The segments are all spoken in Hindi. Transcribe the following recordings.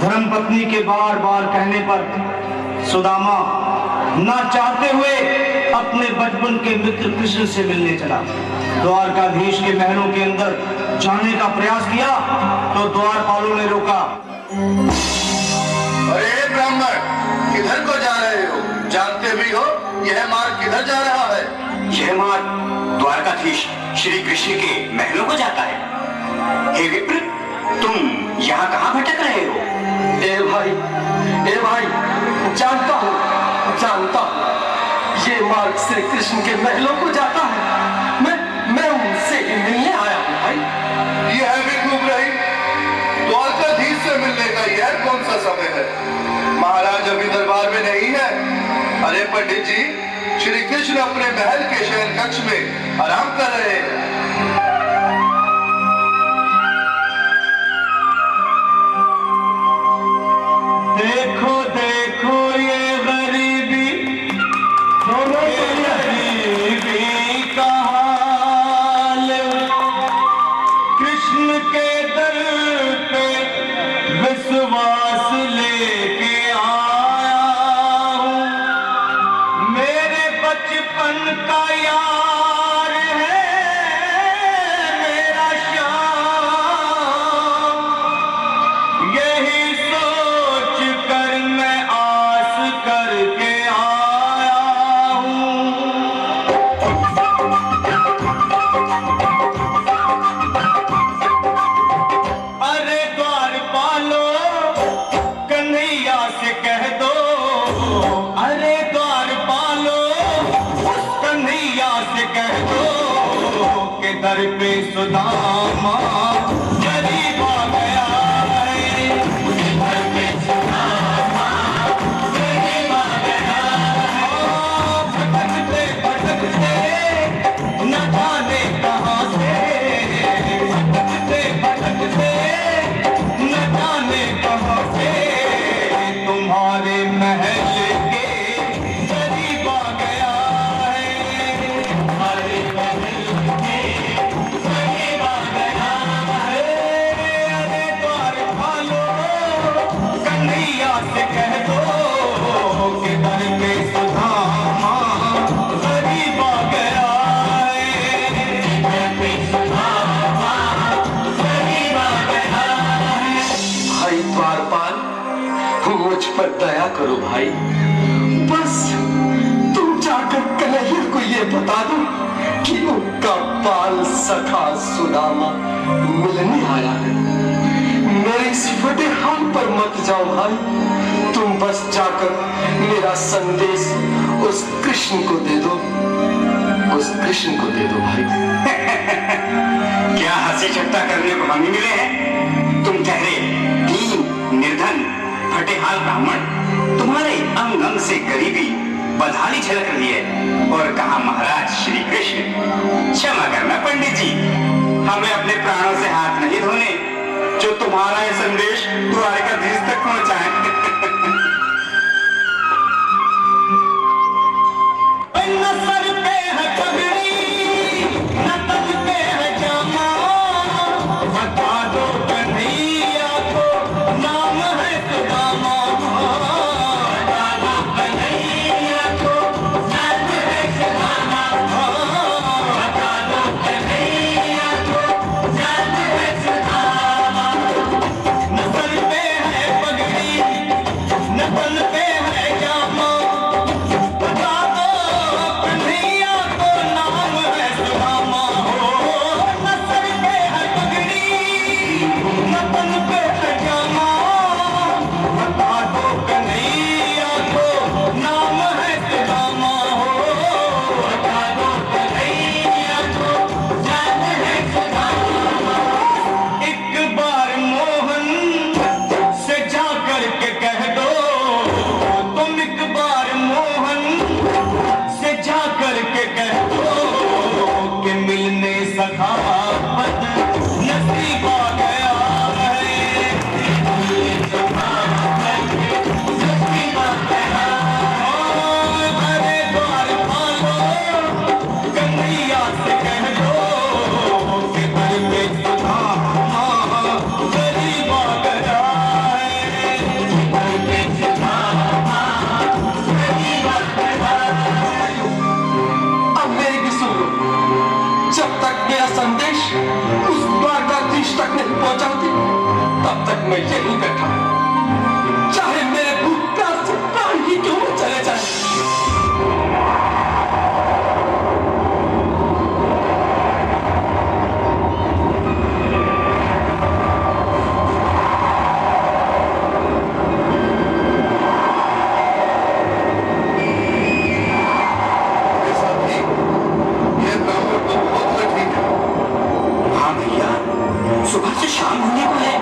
धर्मपत्नी के बार बार कहने पर सुदामा ना चाहते हुए अपने बचपन के मित्र कृष्ण से मिलने चला। द्वारकाधीश के महलों के अंदर जाने का प्रयास किया तो द्वारपालों ने रोका। अरे ब्राह्मण, किधर को जा रहे हो? जानते भी हो यह मार्ग किधर जा रहा है? यह मार्ग द्वारकाधीश श्री कृष्ण के महलों को जाता है। हे विप्र, तुम यहाँ कहाँ भटक रहे हो? ए भाई, जानता हूँ, ये मार्ग श्री कृष्ण के महलों को जाता है। मैं उनसे ही मिलने आया हूँ भाई। यह भी खूब रही, द्वारकाधीश से मिलने का यह कौन सा समय है? महाराज अभी दरबार में नहीं है। अरे पंडित जी, श्री कृष्ण अपने महल के शयन कक्ष में आराम कर रहे हैं। देखो देखो ये गरीबी का हाल, कृष्ण के दर पे विश्वास लेके आया हूँ। मेरे बचपन का यार है मेरा श्याम, यही सोच कर मैं आस करके आया हूँ। अरे द्वारपालो, कन्हैया से कह दो, अरे द्वारपालो, कन्हैया से कह दो कि दर पे सुदामा गरीब आ गया है। दर पे सुदामा गरीब आ गया है। भटकते भटकते न जाने कहाँ से, भटकते भटकते न जाने कहाँ से तुम्हारे महल के करीब आ गया है। तुम्हारे महल के करीब आ गया है। अरे द्वारपालो, कन्हैया से कह दो कि दर पे सुदामा गरीब आ गया है। दर पे सुदामा गरीब आ गया है। भाई द्वारपाल, मुझ पर दया करो भाई। बस तुम जाकर कन्हैया को ये बता दो कि उनका बाल सखा सुदामा मिलने आया है। मेरे इस फटे हाल पर मत जाओ भाई। तुम बस जाकर मेरा संदेश उस कृष्ण को दे दो, उस कृष्ण को दे दो भाई। क्या हंसी ठट्टा करने को हमें मिले हैं? तुम ठहरे दीन, निर्धन, फटेहाल ब्राह्मण, तुम्हारे अंग अंग से गरीबी बदहाली झलक रही है। और कहा महाराज श्री कृष्ण, क्षमा करना पंडित जी, हमें अपने प्राणों से हाथ नहीं धोने जो तुम्हारा ये संदेश द्वारकाधीश तक पहुंचाए। न सर पे है पगड़ी, न तन पे है जामा, बता दो कन्हैया को नाम है सुदामा। बता दो कन्हैया को नाम है सुदामा। बता दो कन्हैया को नाम है सुदामा। न सर पे है पगड़ी, मैं यहीं बैठा हूं, चाहे मेरे भूख प्यास से प्राण ही क्यों न चले जाए। सुबह से शाम होने को है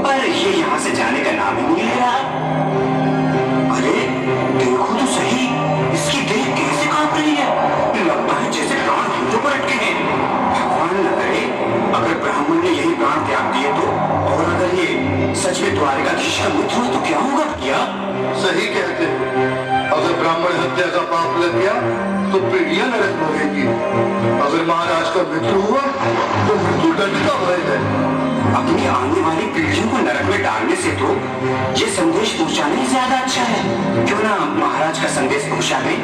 पर ये यहाँ से जाने का नाम ही नहीं ले रहा। अरे देखो तो सही, इसकी देह कैसे कांप रही है, लगता है जैसे प्राण हिंदू पर अटके हैं। भगवान न करे अगर ब्राह्मण ने यही प्राण त्याग दिए तो, और अगर ये सच में द्वारकाधीश का मित्र हुआ तो क्या होगा? क्या सही कहते हो, अगर ब्राह्मण हत्या का पाप लग गया तो पीढ़ियां नरक भोगेंगी। अगर महाराज का मित्र हुआ तो मृत्यु दंड का भय है। अपनी आने वाली पीढ़ियों को नरक में डालने से तो ये संदेश पहुंचाना ही ज्यादा अच्छा है। क्यों ना महाराज का संदेश पहुंचा दें?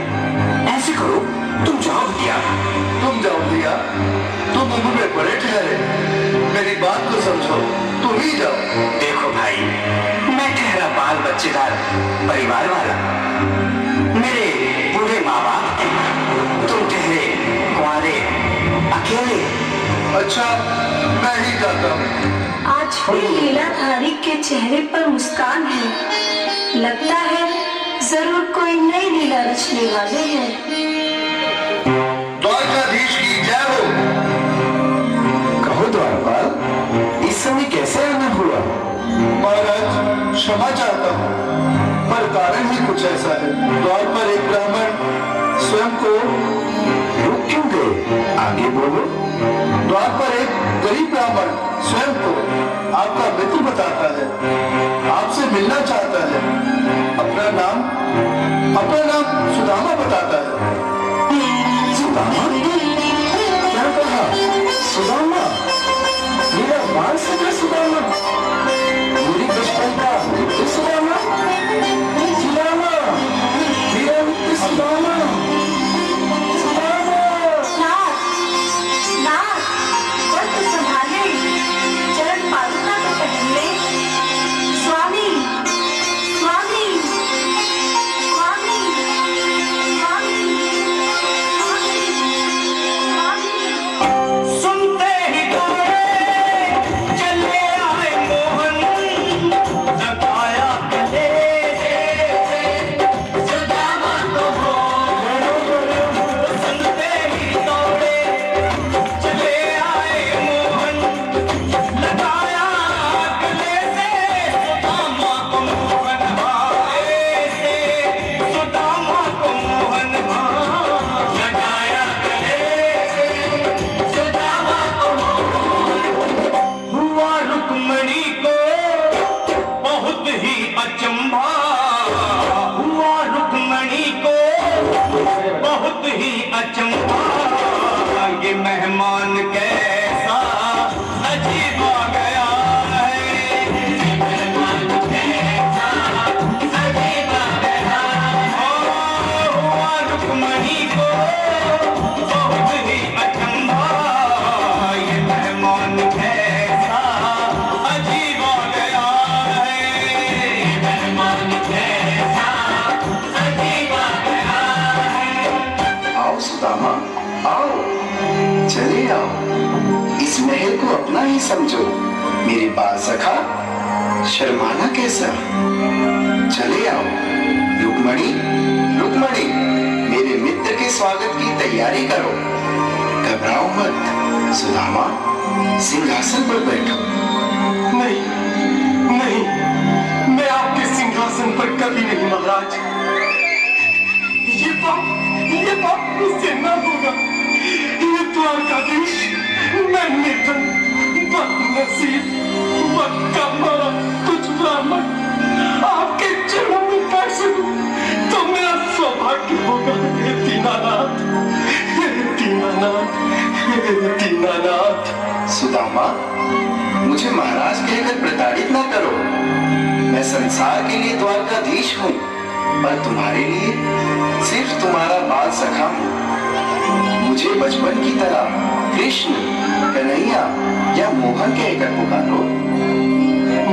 ऐसे करो, तुम जाओ भैया। तुम जाओ भैया, तुम उम्र में बड़े ठहरे, मेरी बात को समझो, तुम ही जाओ। देखो भाई, मैं ठहरा बाल बच्चेदार परिवार वाला, मेरे बूढ़े माँ बाप हैं, तुम ठहरे कुंवारे अकेले। अच्छा, मैं ही जाता हूँ। आज भी लीलाधारी के चेहरे पर मुस्कान है, लगता है जरूर कोई नई लीला रचने वाले हैं। द्वारकाधीश की जय हो। कहो द्वारपाल, इस समय कैसे आना हुआ? महाराज क्षमा चाहता हूँ, पर कारण ही कुछ ऐसा है। द्वार पर एक ब्राह्मण स्वयं को रुक क्यों गए? आगे बोलो। द्वार पर एक गरीब ब्राह्मण स्वयं को आपका मित्र बताता है, आपसे मिलना चाहता है। अपना नाम सुदामा बताता है। सुदामा? क्या कहा? सुदामा? मेरा बाल सखा सुदामा? मेरी बचपन का मित्र सुदामा? सुदामा? मेरा मित्र सुदामा? मेहमान कैसा अजीब आ गया है, मेहमान कैसा अजीब आ गया है। हुआ रुक्मणी को बहुत ही अचंभा, ये मेहमान कैसा अजीब आ गया है, मेहमान कैसा अजीब आ गया है। आओ सुदामा, आओ, चले आओ, इस महल को अपना ही समझो। मेरी बात सखा, शर्माना कैसा? चले आओ। रुक्मणी, रुक्मणी, मेरे मित्र के स्वागत की तैयारी करो। घबराओ मत। सुदामा, सिंहासन पर बैठो। नहीं, नहीं, मैं आपके सिंहासन पर कभी नहीं महाराज। ये बात मुझसे न होगा। ये द्वारकाधीश, मैं निर्धन, बदनसीब, बदकामा, कुछ ब्राह्मण आपके चरणों में पैर दूं तो मेरा सौभाग्य होगा। हे दीनानाथ, हे दीनानाथ, हे दीनानाथ। सुदामा, मुझे महाराज कहकर प्रताड़ित न करो। मैं संसार के लिए द्वारकाधीश हूँ, पर तुम्हारे लिए सिर्फ तुम्हारा बाल सखा हूँ। मुझे बचपन की तरह कृष्ण, कन्हैया या मोहन कहकर पुकारो।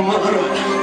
महाराज